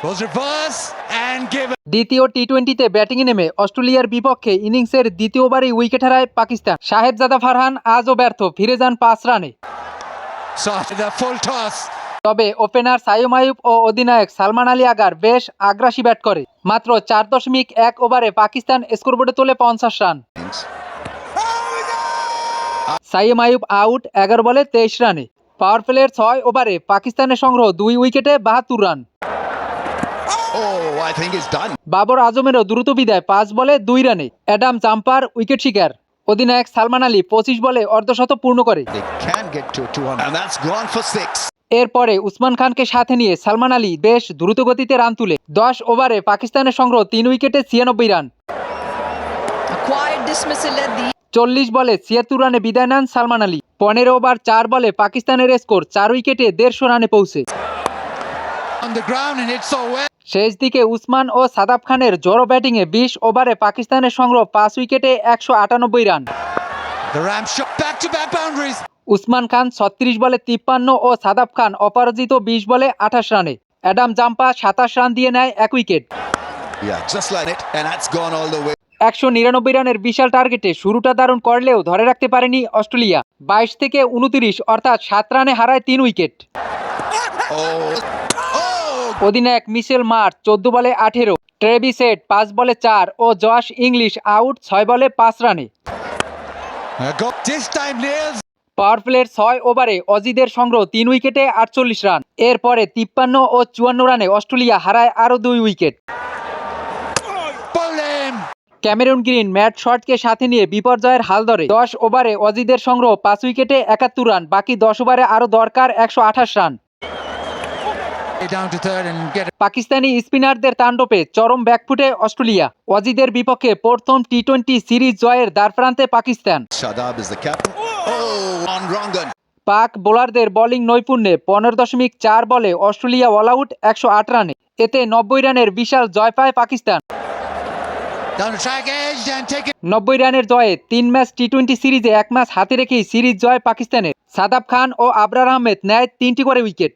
Was reverse and given. দ্বিতীয় টি-20তে ব্যাটিংয়ে নেমে অস্ট্রেলিয়ার বিপক্ষে ইনিংসের দ্বিতীয় ওভারেই উইকেট হারায় পাকিস্তান। সাহেবজাদা ফারহান আজও ব্যর্থ, ফিরে যান 5 রানে। So the full toss. তবে ওপেনার সাইম আইয়ুব ও অধিনায়ক সালমান আলী আগার বেশ আগ্রাসী ব্যাট করে মাত্র 4.1 ওভারে পাকিস্তান স্কোরবোর্ডে তোলে 50 রান। সাইম আইয়ুব আউট 11 বলে 23 রানে। পাওয়ার প্লের 6 ওভারে পাকিস্তানের সংগ্রহ 2 উইকেটে 72 run. Oh, I think it's done. Babar আজমেরও দ্রুত বিদায় 5 বলে 2 রানে। অ্যাডাম জাম্পার উইকেট শিকার। অধিনায়ক সালমান আলী 25 বলে অর্ধশতক পূর্ণ করে। They can get to 200. And that's gone for 6. এরপরে উসমান খানকে সাথে নিয়ে সালমান আলী বেশ দ্রুতগতিতে রান তুলে 10 ওভারে পাকিস্তানের সংগ্রহ 3 উইকেটে 96 রান। 40 বলে 76 রানে বিদায় নেন সালমান আলী। 15 ওভার 4 বলে পাকিস্তানের স্কোর 4 উইকেটে 150 রানে পৌঁছে। On the ground and it's so well. শেষ দিকে উসমান ও সাদাব খানের জোড়ো ব্যাটিংয়ে 20 ওভারে পাকিস্তানের সংগ্রহ 5 উইকেটে 198 run. The Ram shot back-to-back boundaries. Usman Khan 36 বলে 53 ও সাদাব খান অপরাজিত 20 বলে 28 রানে। অ্যাডাম জাম্পা 27 রান দিয়ে নেয় 1 wicket. Yeah, just like it. And that's gone all the way. 199 রানের বিশাল টার্গেটে শুরুটা দারুণ করলেও ধরে রাখতে পারেনি অস্ট্রেলিয়া। 22 থেকে 29 অর্থাৎ 7 রানে হারায় 3 উইকেট। Oh. অধিনায়ক মিশেল মার্শ 14 বলে 18, ট্রেভিস হেড 5 বলে 4 ও জশ ইংলিশ আউট 6 বলে 5 রানে। Got this time nails. পাওয়ার প্লের 6 ওভারে অজিদের সংগ্রহ 3 উইকেটে 48 রান। এরপরে 53 ও 54 রানে অস্ট্রেলিয়া হারায় আরও 2 উইকেট। ক্যামেরন গ্রিন ম্যাট শর্টকে সাথে নিয়ে বিপর্যয়ের হাল ধরে 10 ওভারে অজিদের সংগ্রহ 5 উইকেটে 71 রান। বাকি 10 ওভারে আরও দরকার 128 run. Down to third and get it. Pakistani স্পিনারদের তাণ্ডবে চরম ব্যাকফুটে অস্ট্রেলিয়া। অজিদের বিপক্ষে প্রথম টি-20 সিরিজ জয়ের দ্বারপ্রান্তে Pakistan. Shadab is the captain. Oh, on Rangan. পাক বোলারদের বোলিং নৈপুণ্যে 15.4 বলে অস্ট্রেলিয়া অল আউট 108 রানে। এতে 90 রানের বিশাল জয় পায় Pakistan. Down the track edge and take it. 90 রানের জয়ে 3 ম্যাচ টি-20 সিরিজে 1 ম্যাচ হাতে রেখেই সিরিজ জয় পাকিস্তানের। সাদাব খান ও আবরার আহমেদ নেয় 3টি করে উইকেট।